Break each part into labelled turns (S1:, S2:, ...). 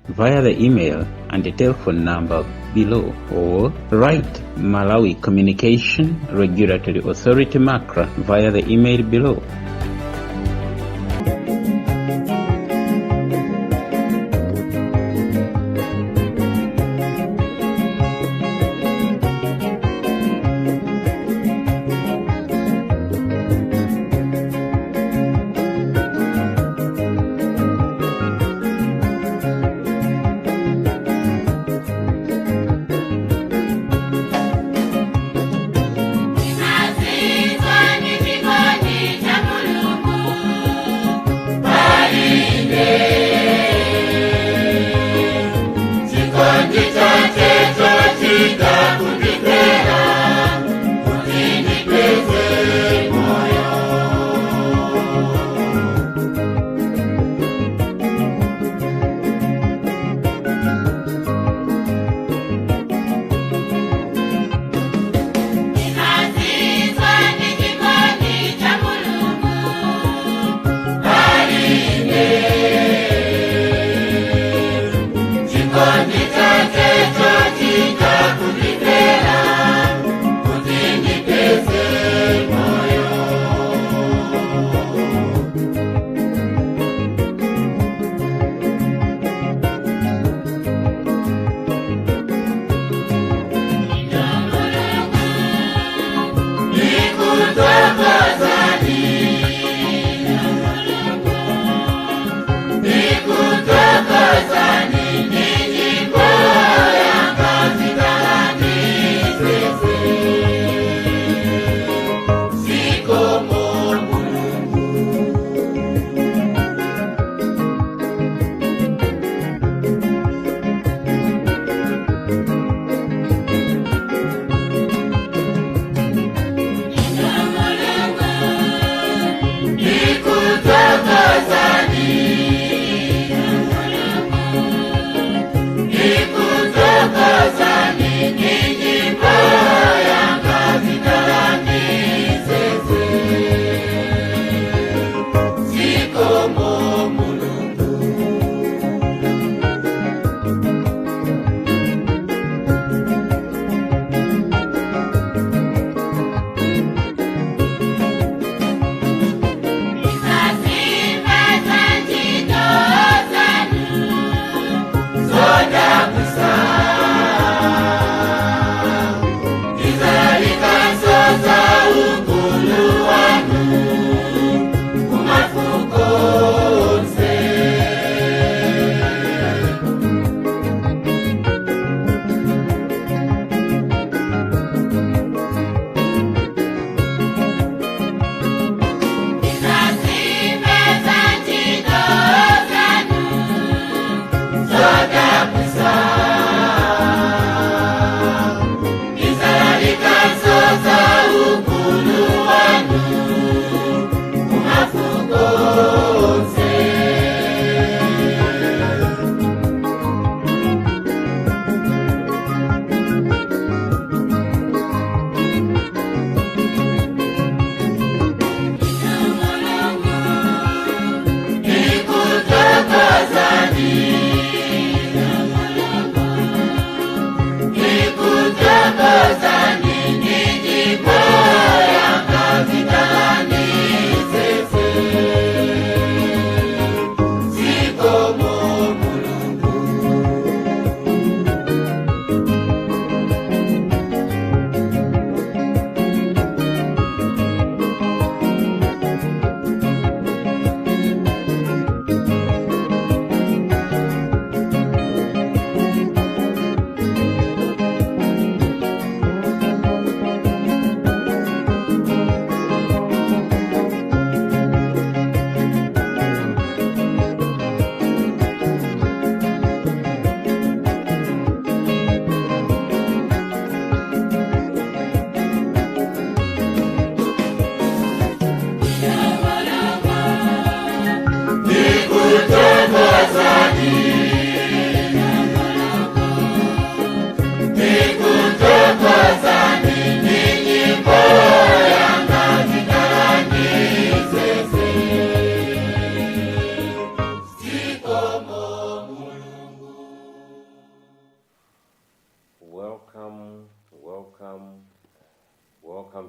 S1: via the email and the telephone number below, or write Malawi Communication Regulatory Authority MACRA via the email below.
S2: Nikutokozani, nijimbo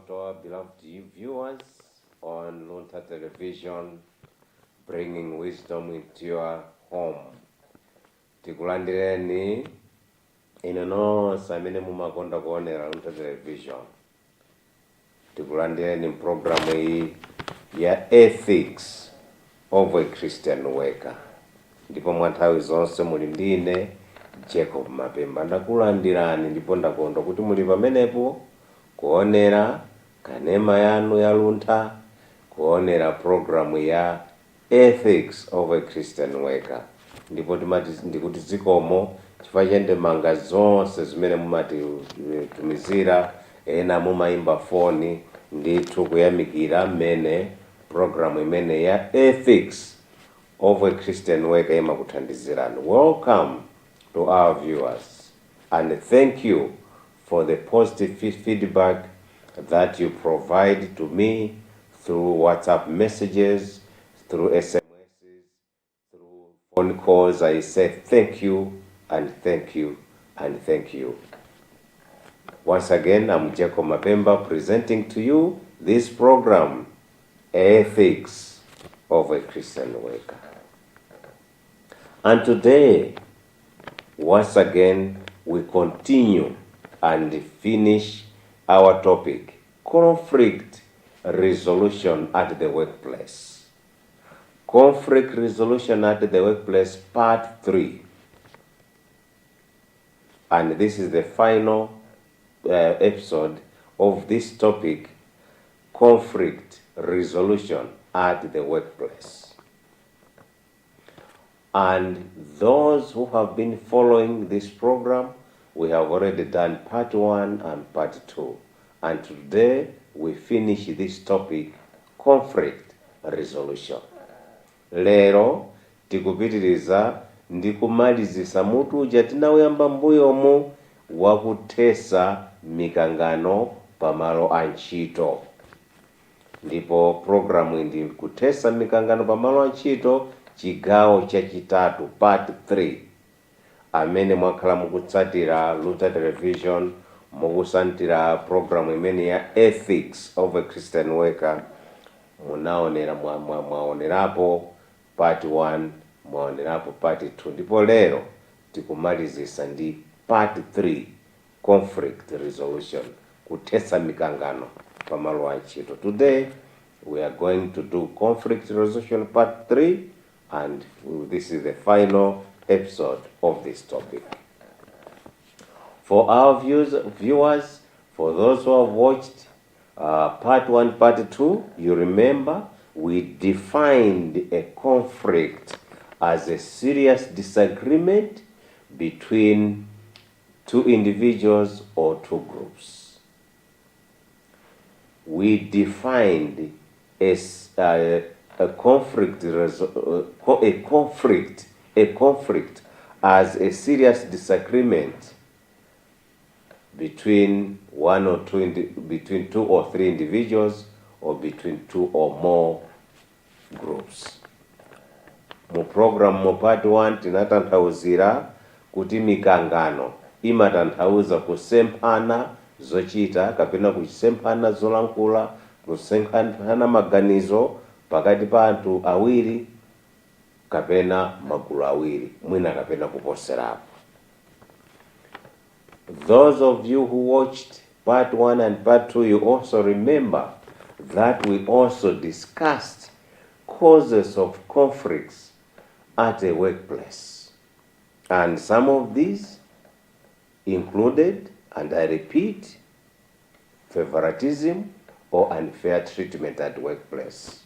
S2: to our beloved viewers on Luntha television, bringing wisdom into your home. Tikulandireni ino nonse amene mumakonda kuonera Luntha television. Tikulandireni programu iyi ya Ethics of a Christian Worker. Ndipo mwanthawi zonse muli ndine Jacob Mapemba ndakulandirani ndipo ndakondwa kuti muli pamenepo kuonera kanema yanu ya Luntha, kuonera programu ya Ethics of a Christian Worker. Ndipo ndikuti zikomo chifukwa cha ndemanga zonse zimene mumatitumizira, ena mumayimba foni, ndithu kuyamikira mmene programu imene ya Ethics of a Christian Worker imakuthandizirani. Welcome to our viewers, and thank you for the positive feedback that you provide to me through WhatsApp messages, through SMSs, through phone calls. I say thank you and thank you and thank you. Once again, I'm Jacob Mapemba presenting to you this program, Ethics of a Christian Worker. And today, once again, we continue and finish our topic, conflict resolution at the workplace. Conflict resolution at the workplace, part 3. And this is the final episode of this topic, conflict resolution at the workplace. And those who have been following this program, we have already done part 1 and part 2. And today we finish this topic, conflict resolution. Lero tikupitiriza ndikumalizisa mutu uja tinawuyamba mbuyomu wakutesa mikangano pamalo a ntchito. Ndipo programu ndi kutesa mikangano pamalo a ntchito, chigawo chachitatu, part 3. Amene mwakhala mukutsatira Luntha television, mukusantira programu imene ya Ethics of a Christian Worker, mwaonerapo part 1, mwaonerapo part 2. Ndipo lero tikumalizisa ndi part 3, conflict resolution, kutesa mikangano pamalo a ntchito. Today we are going to do conflict resolution part 3, and this is the final episode of this topic. For our viewers, for those who have watched part 1, part 2, you remember we defined a conflict as a serious disagreement between two individuals or two groups. We defined as a conflict as a serious disagreement between between 2 or 3 individuals, or between 2 or more groups. Mu program mu part 1 tinatanthauzira kuti mikangano imatanthauza kusemphana zochita kapena kusemphana zolankhula, kusemphana maganizo pakati pa anthu awiri kapena magulu awiri, mwina kapena kuposerapo. Those of you who watched part 1 and part 2, you also remember that we also discussed causes of conflicts at a workplace. And some of these included, and I repeat, favoritism or unfair treatment at workplace.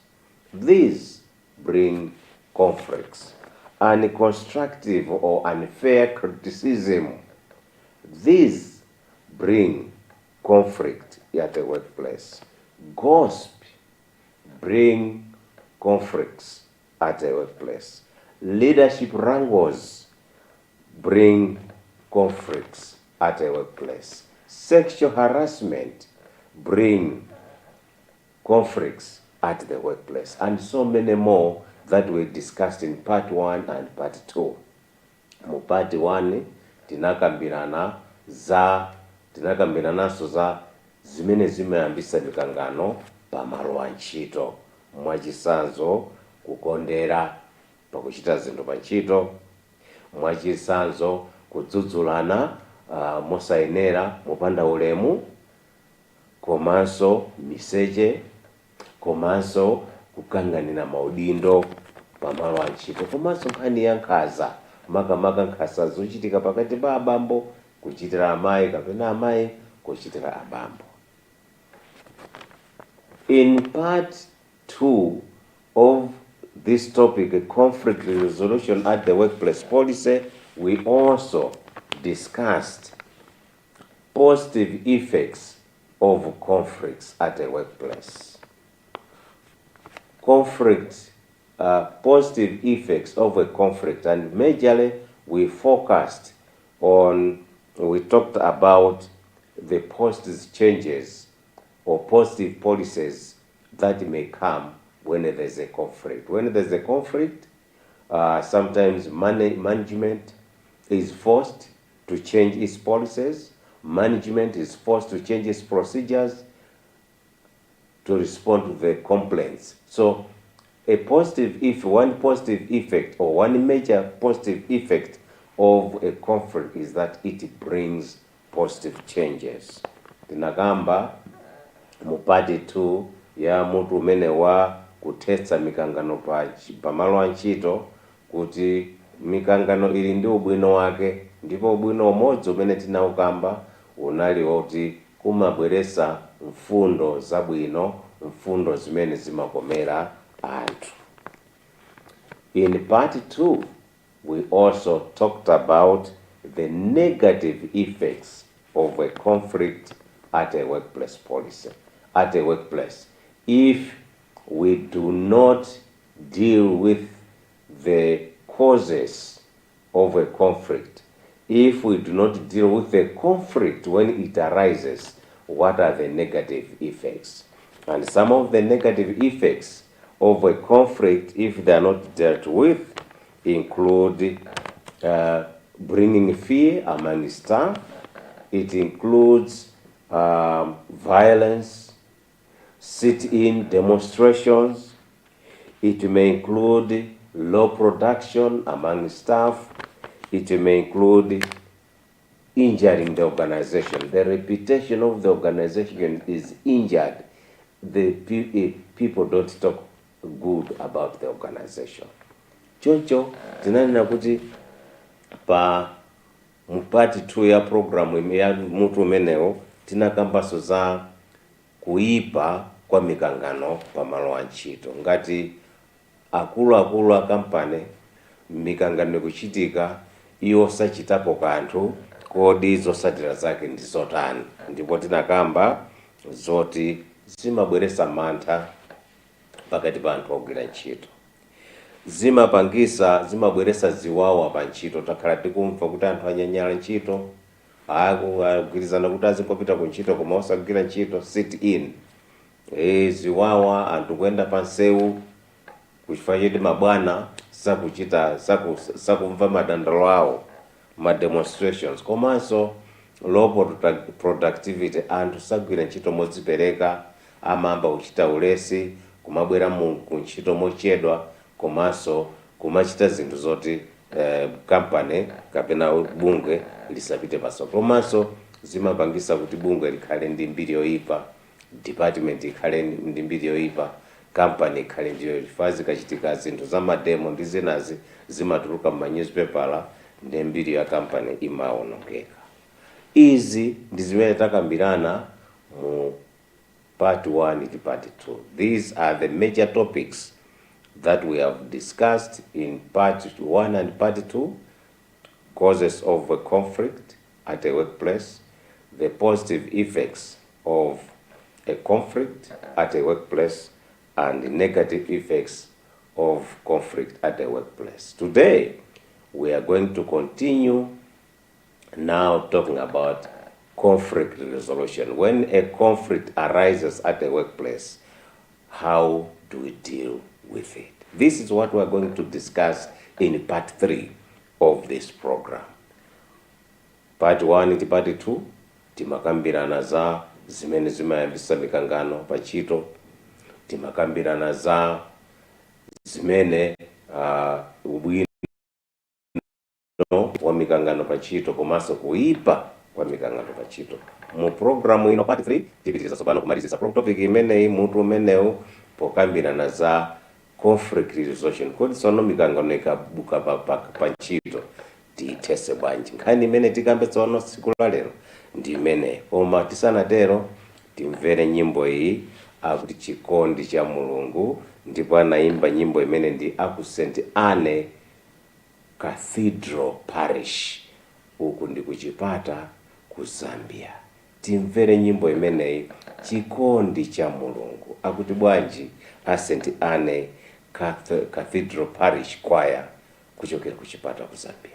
S2: These bring conflicts. Unconstructive or unfair criticism. These bring conflict at the workplace. Gossip bring conflicts at the workplace. Leadership wrangles bring conflicts at a workplace. Sexual harassment bring conflicts at the workplace, and so many more that we discussed in part 1 and part 2. Mu part 1 tinakambiranaso za zimene zimayambisa mikangano pamalo a ntchito, mwachisanzo kukondera pakuchita zinthu pa ntchito, mwachisanzo kudzudzulana mosayenera mopanda ulemu, komanso miseche, komanso kukanganira maudindo pamalo a ntchito, komanso nkhani ya nkhanza, makamaka nkhanza zochitika pakati pa abambo kuchitira amayi kapena amayi kuchitira abambo. In part 2 of this topic, conflict resolution at the workplace policy, we also discussed positive effects of conflicts at a workplace. Positive effects of a conflict, and majorly we talked about the positive changes or positive policies that may come when there's a conflict. When there's a conflict, sometimes management is forced to change its policies. Management is forced to change its procedures to respond to the complaints. So one positive effect or one major positive effect of a conflict is that it brings positive changes. Tinagamba mu part 2 ya mutu umene wa kuthetsa mikangano pamalo a ntchito kuti mikangano ili ndi ubwino wake, ndipo ubwino umodzi umene tinaukamba unali woti kumabweresa mfundo zabwino, mfundo zimene zimakomera anthu. In part 2, we also talked about the negative effects of a conflict at a workplace policy. At a workplace, if we do not deal with the causes of a conflict, if we do not deal with the conflict when it arises, what are the negative effects? And some of the negative effects of a conflict, if they are not dealt with, include bringing fear among staff. It includes violence, sit-in demonstrations. It may include low production among staff. It may include injuring the organization. The reputation of the organization is injured. The people don't talk good about the organization. Choncho tinanena kuti pa mpati 2 ya programu ya mutu umenewo tinakambaso za kuipa kwa mikangano pamalo a ntchito. Ngati akuluakulu a kampani mikangano kuchitika iwo sachitapo kanthu, kodi zotsatira zake ndi zotani? Ndipo tinakamba zoti zimabweresa mantha pakati pa anthu ogwira ntchito, zimabweresa ziwawa pa ntchito. Takhala tikumva kuti anthu anyanyala ntchito, agwirizana kuti azingopita ku ntchito koma osagwira ntchito, sit in, ziwawa, anthu kuyenda pa nsewu kuchifukwa choti mabwana sakumva madandaulo awo, ma demonstrations, komanso low productivity, anthu sagwira ntchito modzipereka, amamba kuchita ulesi, kumabwera ku ntchito mochedwa, komanso kumachita zinthu zoti kampani kapena bungwe lisapite paso. Komanso zimapangisa kuti bungwe likhale ndi mbiri yoyipa, department ikhale ndi mbiri yoyipa, kampani ikhale ndiyo chifukwa zikachitika zinthu za mademo ndi zinazi zimatuluka mu newspaper ndi mbiri ya kampani imaonongeka. Izi ndi zimene takambirana mu part 1 ndi part 2. These are the major topics that we have discussed in part 1 and part 2. Causes of a conflict at a workplace, the positive effects of a conflict at a workplace, and the negative effects of conflict at the workplace. Today, we are going to continue now talking about conflict resolution. When a conflict arises at a workplace, how do we deal with it? This is what we are going to discuss in part 3 of this program. Part 1 and part 2 timakambirana za zimene zimayambisa mikangano pachito, timakambirana za zimene ubwino wa mikangano pachito komanso kuipa kwa mikangano pachito. Mu programu ino part 3 tipitiriza tsopano kumalizisa topic imeneyi, mutu umenewu pokambirana za conflict resolution. Kodi tsono mikangano ikabuka pachito tiithese bwanji? Nkhani imene tikambe tsono siku la lero ndi imene, koma tisanatero timvere nyimbo iyi akuti chikondi cha Mulungu, ndipo anaimba nyimbo imene ndi aku St. Anne Cathedral Parish, uku ndi kuchipata ku Zambia. Timvere nyimbo imeneyi chikondi cha Mulungu, akuti bwanji a St. Anne Cathedral Parish Choir kuchokera kuchipata ku Zambia.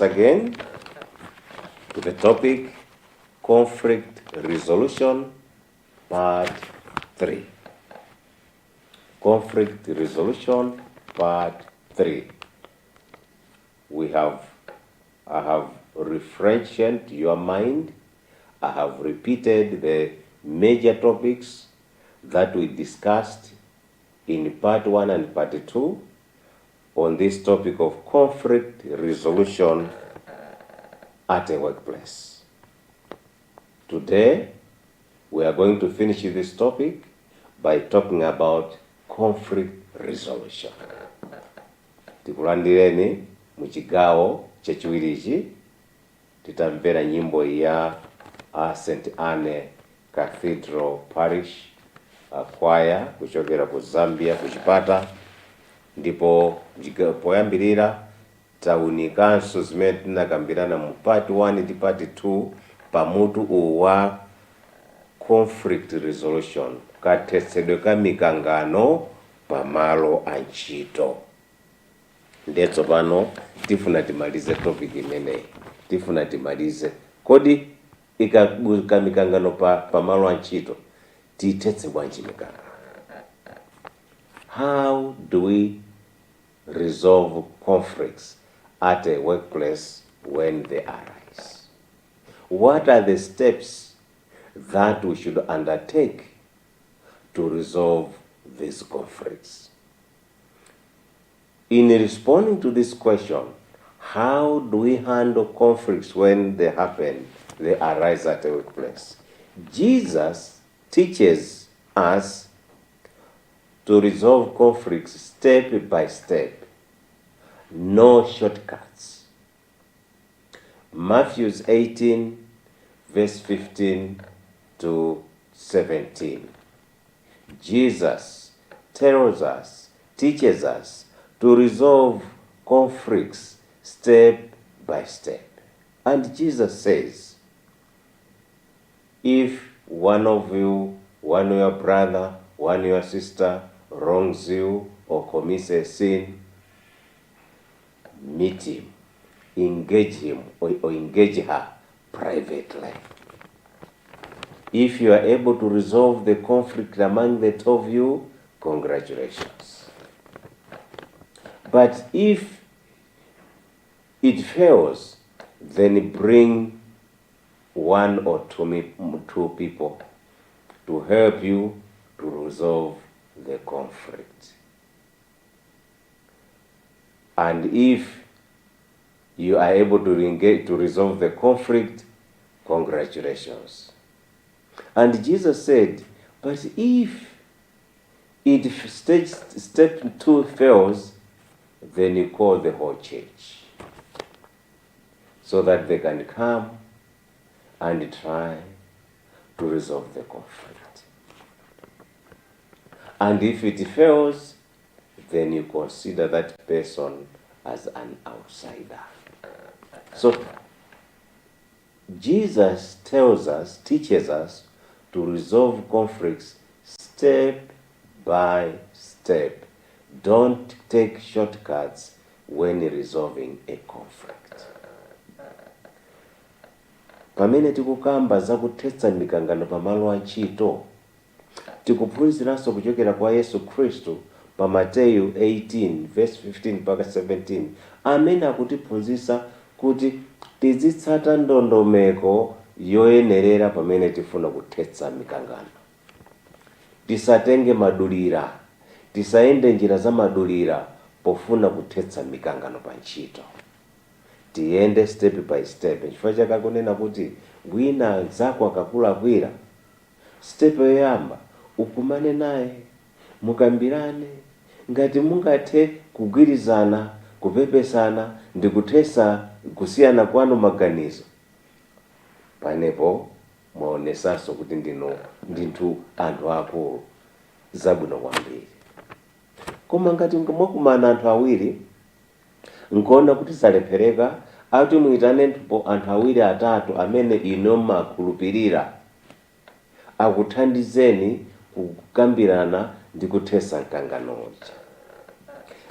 S2: once again to the topic conflict resolution part 3. Conflict resolution part 3. I have refreshed your mind. I have repeated the major topics that we discussed in part 1 and part 2 on this topic of conflict resolution at a workplace. Today, we are going to finish this topic by talking about conflict resolution. Tikulandireni muchigawo chechiwirichi titamvera nyimbo ya St. Anne Cathedral Parish choir kuchokera ku Zambia kuchipata, ndipo poyambirira taunikanso zimene tinakambirana mu part 1 ndi part 2 pamutu uwa conflict resolution, kathetsedwe ka mikangano pamalo a ntchito. Ndetso pano tifuna timalize topic imeneyi, tifuna timalize kodi ikabuka mikangano pamalo a ntchito tithetse bwanji mikangano. How do we resolve conflicts at a workplace when they arise? What are the steps that we should undertake to resolve these conflicts? In responding to this question, how do we handle conflicts when they arise at a workplace? Jesus teaches us to resolve conflicts step by step, no shortcuts. Matthew 18, verse 15 to 17. Jesus teaches us to resolve conflicts step by step. And Jesus says, if one of you, one of your brother, one of your sister wrongs you or commits a sin, meet him, engage him or engage her privately. If you are able to resolve the conflict among the two of you, congratulations. But if it fails, then bring one or two people to help you to resolve the conflict. And if you are able to resolve the conflict, congratulations. And Jesus said, but if step 2 fails, then you call the whole church so that they can come and try to resolve the conflict. And if it fails, then you consider that person as an outsider. So Jesus teaches us to resolve conflicts step by step. Don't take shortcuts when resolving a conflict. Pamene tikukamba za kuthetsa mikangano pamalo a ntchito, tikuphunziranso kuchokera kwa Yesu Khristu pa Mateyu 18 verse 15 mpaka 17, amene akutiphunzitsa kuti tizitsata ndondomeko yoyenerera pamene tifuna kuthetsa mikangano. Tisatenge madulira, tisayende njira za madulira pofuna kuthetsa mikangano pa ntchito. Tiyende step by step. Chifukwa chake akunena kuti wina zako akakulakwira, step yoyamba ukumane naye, mukambirane, ngati mungathe kugwirizana, kupepesana ndi kuthetsa kusiyana kwanu maganizo, panepo mwaonesanso kuti ndinthu anthu akulu zabwino kwambiri. Koma ngati mwakumana anthu awiri nkuona kuti zalephereka, ati muitane anthu awiri atatu amene ino makhulupirira akuthandizeni kukambirana ndi kuthetsa mkangano uja.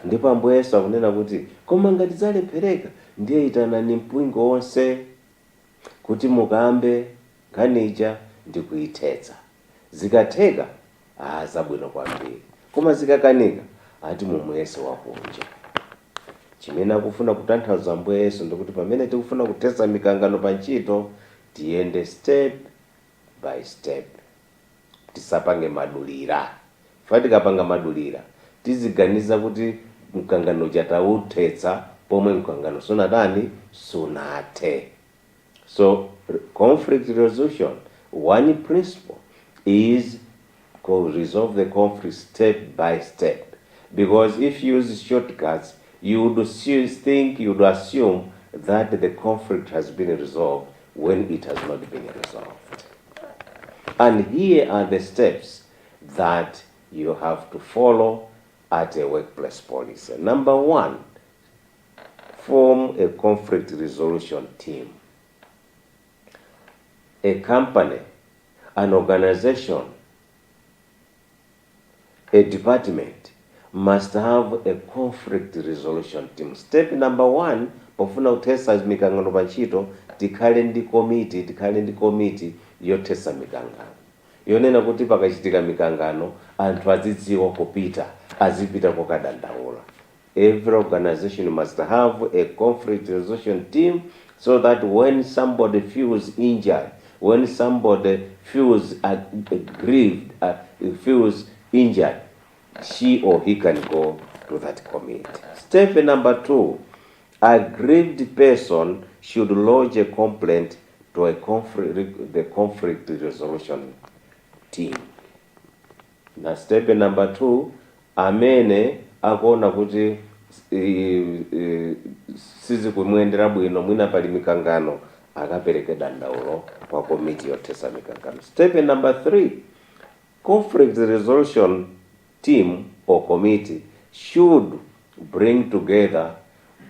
S2: Ndipo Ambuye Yesu akunena kuti koma ngati zalephereka ndiye itanani mpingo wonse kuti mukambe nkhanicha ndi kuyithetsa. Zikatheka zabwino kwambiri, koma zikakanika ati mumuyese wakunja. Chimene akufuna kutanthauza Ambuye Yesu ndikuti pamene tikufuna kuthetsa mikangano pa ntchito tiyende step by step, tisapange madulira. Fati tikapanga madulira tiziganiza kuti mkangano chatawuthetsa pomwe mkangano sunathe. So conflict resolution, one principle is to resolve the conflict step by step. Because if you use shortcuts, you would assume that the conflict has been resolved when it has not been resolved. And here are the steps that you have to follow at a workplace policy. Number 1, form a conflict resolution team. A company, an organization, a department must have a conflict resolution team. Step number 1, pofuna kuthetsa mikangano pa ntchito, tikhale ndi komiti yothetsa mikangano. Yonena kuti pakachitika mikangano anthu azidziwa kupita, azipita kokadandaula. Every organization must have a conflict resolution team so that when somebody feels injured, when somebody feels aggrieved, feels injured, she or he can go to that committee. Step number 2, a aggrieved person should lodge a complaint to the conflict resolution team. Na step number 2, amene akuona kuti sizi kumwendera bwino mwina pali mikangano akapereke dandaulo kwa komiti yothetsa mikangano. Step number 3, conflict resolution team or committee should bring together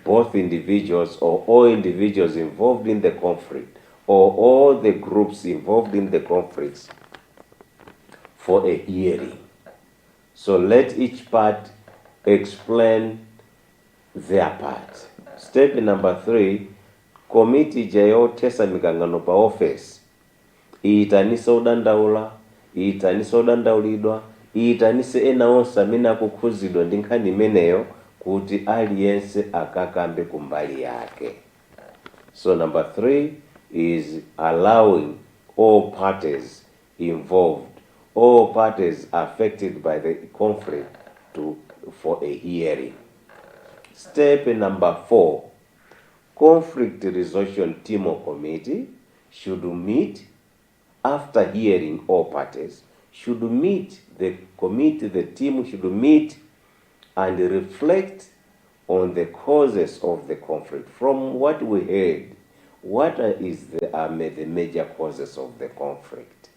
S2: both individuals or all individuals involved in the conflict or all the groups involved in the conflicts for a hearing. So let each part explain their part. Step number 3, committee yothetsa mikangano pa office iyitanise udandaula, iyitanise udandaulidwa, iyitanise ena onse amene akukhuzidwa ndi nkhani imeneyo kuti aliyense akakambe kumbali yake. So number 3 is allowing all parties involved, all parties affected by the conflict for a hearing. Step number 4, conflict resolution team or committee should meet after hearing all parties, should meet, the committee, the team should meet and reflect on the causes of the conflict. From what we heard, what is the major causes of the conflict?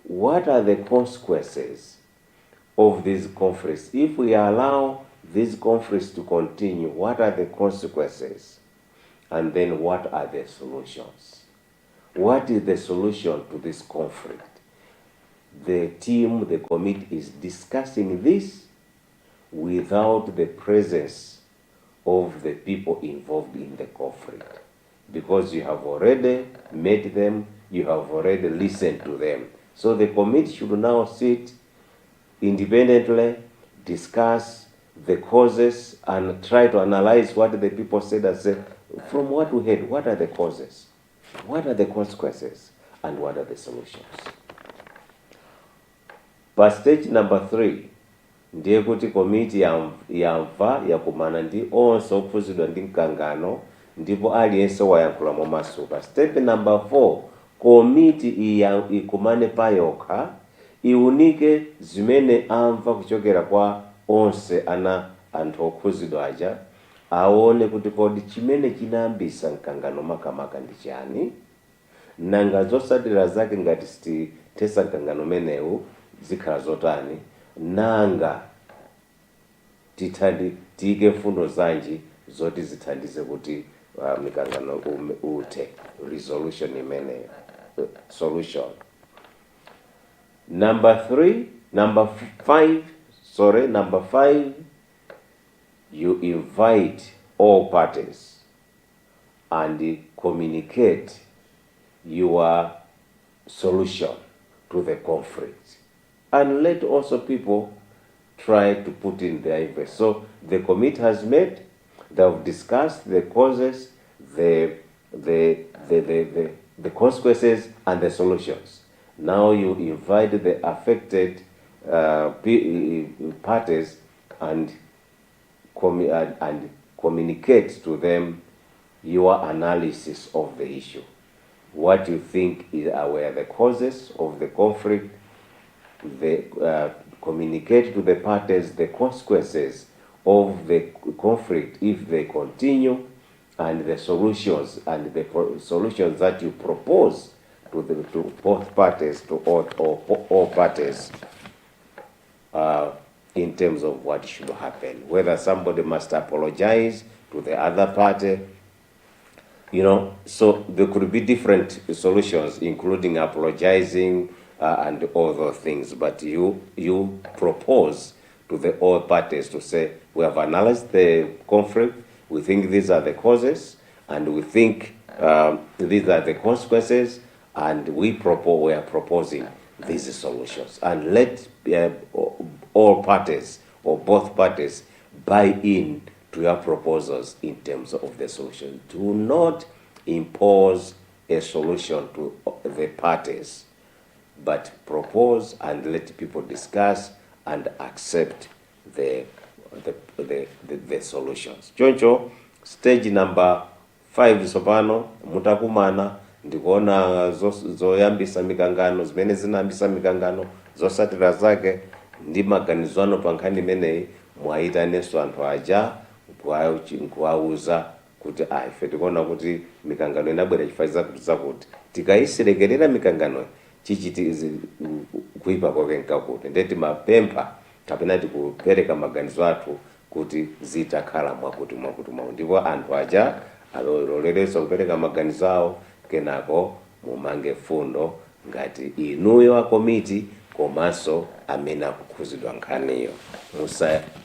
S2: What are the consequences of these conflicts? If we allow these conflicts to continue, what are the consequences? And then what are the solutions? What is the solution to this conflict? The team, the committee is discussing this without the presence of the people involved in the conflict, because you have already met them, you have already listened to them. So the committee should now sit independently, discuss the causes, and try to analyze what the people said and say, from what we heard, what are the causes? What are the consequences? And what are the solutions? Pa stage number 3, ndiye kuti komiti yamva yakumana ndi onse okhuzidwa ndi mkangano ndipo aliyense wayankhula momasuka. Step number 4, komiti ikumane payokha, iunike zimene amva kuchokera kwa onse anthu okhuzidwa aja, aone kuti kodi chimene chinayambisa mkangano makamaka ndi chani, nanga zotsatira zake ngati sitithetsa mkangano menewu zikhala zotani, nanga tiyike mfundo zanji zoti zithandize kuti mikangano uthe resolution imeneyo, solution. Number 5, you invite all parties and communicate your solution to the conflict. And let also people try to put in their invest. So the committee has met, they have discussed the causes, the consequences and the solutions. Now you invite the affected parties and communicate to them your analysis of the issue. What you think were the causes of the conflict, communicate to the parties the consequences of the conflict if they continue, and the solutions solutions that you propose to both parties, to all parties, in terms of what should happen. Whether somebody must apologize to the other party, so there could be different solutions, including apologizing and all those things. But you propose to all parties to say, we have analyzed the conflict, we think these are the causes, and we think these are the consequences, and we are proposing these solutions. And let all parties, or both parties, buy in to your proposals in terms of the solution. Do not impose a solution to the parties, but propose and let people discuss and accept the solutions. Choncho, stage number 5 sopano mutakumana ndikuona zoyambisa mikangano, zimene zinayambisa mikangano zosatira zake ndi maganizano pa nkhani imeneyi. Mwayitanenso anthu aja nkuwauza kuti ife tikuona kuti mikangano inabwera chifukwa zakuti tikayisilekerera mikangano chichiti kuipa kwake nkakuti. Ndeti mapempha kapena tikupereka maganizo athu kuti zitakhala mwakuti. Ndipo anthu aja alolereso kupereka maganizo awo, kenako mumange fundo ngati inuyo a komiti komanso amene akukhuzidwa nkhaniyo.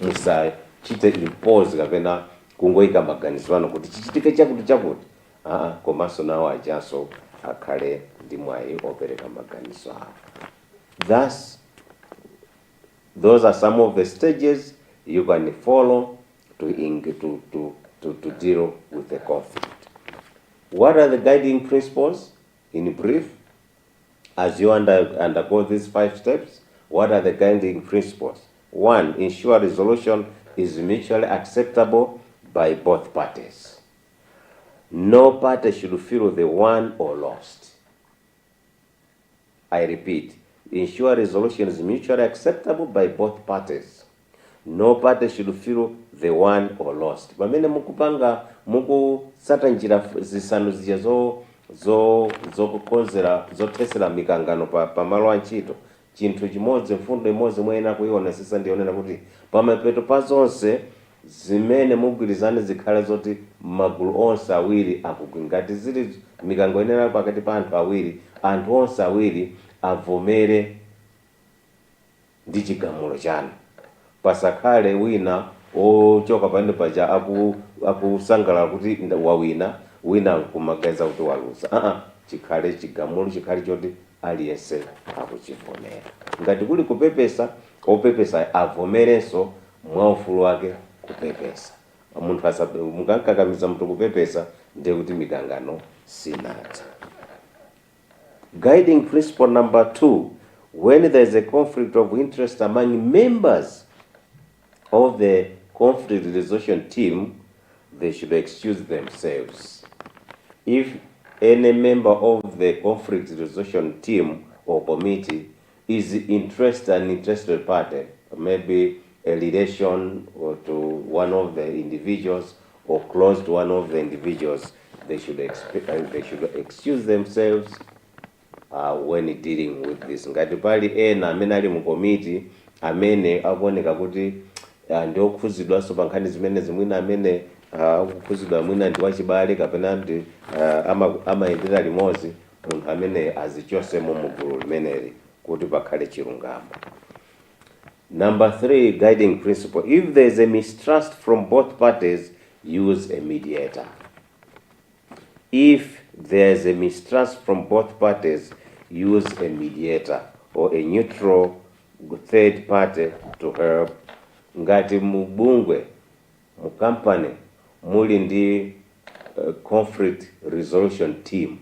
S2: Musachite impose kapena kungoyika maganizo ano kuti chichitike chakuti. Komanso nawo ajanso akhale ndi mwayi opereka maganizo awo. Thus, those are some of the stages you can follow to deal with the conflict. What are the guiding principles? In brief, as you undergo these 5 steps, what are the guiding principles? 1, ensure resolution is mutually acceptable by both parties. No party should feel the won or lost. I repeat, ensure resolution is mutually acceptable by both parties. No party should feel the won or lost. Pamene mukupanga mukusata njira zisanu zija zokukonzera zothesera mikangano pa malo antchito, chinthu chimodzi, mfundo imodzi mwena kuiona sisa ndionena kuti pamapeto pa zonse zimene mugwirizane zikhale zoti magulu onse awiri ngati zili mikango inena pakati pa anthu onse awiri avomere ndi chigamulo chanu. Pasakhale wina ochoka pande paja akusangalala kuti wina kumagaza kuti waluza. Chikhale chigamulo, chikhale choti aliyense akuchivomera. Ngati kuli kupepesa, opepesa avomerenso mwaufulu wake kupepesa. Munthu mukakakamiza munthu kupepesa ndiye kuti mikangano sinatha. Guiding principle number 2, when there is a conflict of interest among members of the conflict resolution team, they should excuse themselves. If any member of the conflict resolution team or committee is an interested party, maybe a relation or to one of the individuals or close to one of the individuals, they should excuse themselves when dealing with this. Ngati pali ena amene ali mu committee amene akuoneka kuti ndi okhuzidwanso pa nkhani zimene zimwina amene akukhuzidwa mwina ndi wachibale kapena ndi amayendera limodzi, munthu amene azichosemo mu gulu limeneli kuti pakhale chilungamo. Number 3, guiding principle. If there is a mistrust from both parties, use a mediator. If there is a mistrust from both parties, use a mediator or a neutral third party to help. Ngati mubungwe, mukampani, muli ndi conflict resolution team,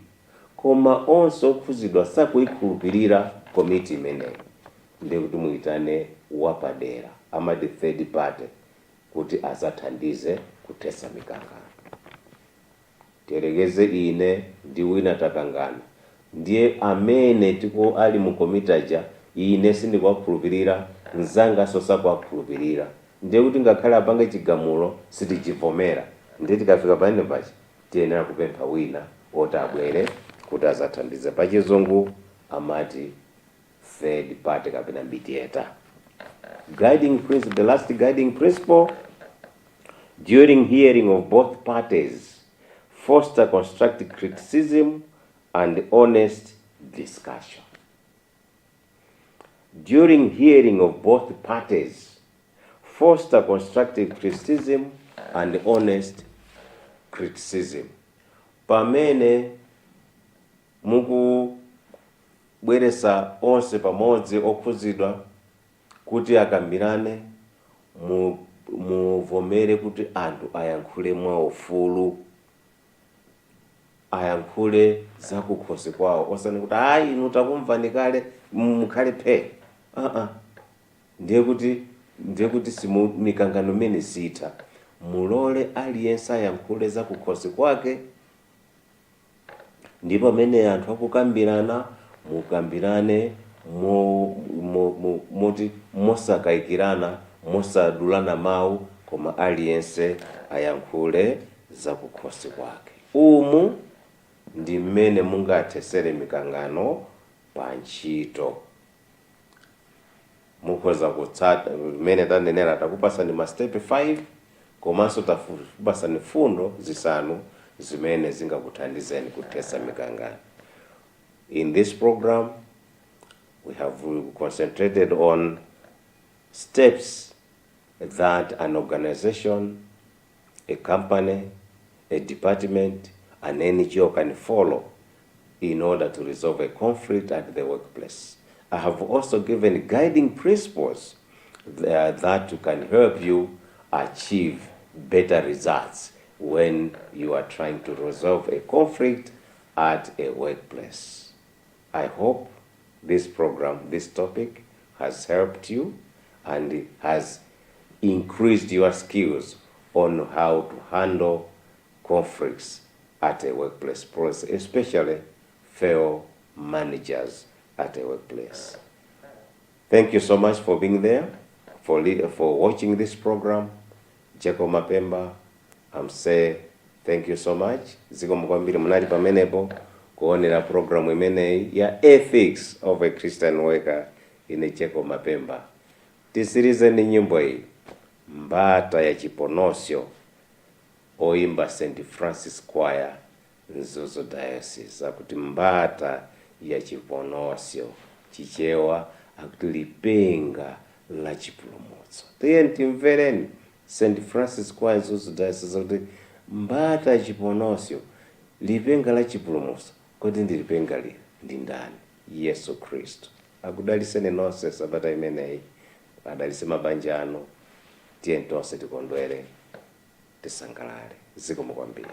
S2: koma onse okhuzidwa sakuikhulupirira komiti imeneyi, ndi kuti muitane wapadera, amati third party, kuti azathandize kuthetsa mikangano. Terekeze ine ndi wina takangana, ndiye amene tiko ali mu komitaja ine sindikuwakhulupirira, nzanga sakuwakhulupirira, ndiye kuti ngakhale apange chigamulo sitichivomera, ndiye tikafika pamene pachi tiyenera kupempha wina oti abwere kuti azathandize. Pachizungu amati third party kapena mediator. Guiding principle, the last guiding principle, during hearing of both parties, foster constructive criticism and honest discussion. During hearing of both parties, foster constructive criticism and honest criticism. Pamene mukubweresa onse pamodzi okhuzidwa kuti akambirane, muvomere kuti anthu ayankhule mwaufulu, ayankhule zakukhosi kwawo, osati kuti ayi inu takumvani kale mukhale phe. Ndiye kuti simu mikangano imene sitha, mulole aliyense ayankhule zakukhosi kwake, ndipo pamene anthu akukambirana mukambirane moti mosakayikirana, mosadulana mawu, koma aliyense ayankhule zakukhosi kwake. Umu ndi mmene mungathesere mikangano pa ntchito. Mukhoza kutsata mmene tanenera, takupasani ma step 5 komanso takupasani fundo zisanu zimene zingakuthandizeni kuthetsa mikangano. In this program, we have concentrated on steps that an organization, a company, a department, an NGO can follow in order to resolve a conflict at the workplace. I have also given guiding principles that can help you achieve better results when you are trying to resolve a conflict at a workplace. I hope this program, this topic, has helped you and has increased your skills on how to handle conflicts at a workplace, especially fellow managers at a workplace. Thank you so much for being there, for watching this program. Jacob Mapemba, I'm saying thank you so much. Ziko mkwambiri munali pamenepo kuonera program imeneyi ya Ethics of a Christian Worker ine Jacob Mapemba. Tisirize ni nyimbo hii, Mbata ya Chiponosyo, oimba St. Francis Choir, Nzuzu Diocese. Akuti mbata ya Chiponosyo, chichewa akuti lipenga la chipulumutso. Tiye timvereni St. Francis Choir, Nzuzu Diocese, akuti mbata ya Chiponosyo, lipenga la chipulumutso. Kodi ndi lipenga li ndi ndani? Yesu Kristo. Akudaliseni nonse sabata imeneyi, adalise mabanja anu, tiye tonse tikondwere, tisangalale. Zikomo kwambiri.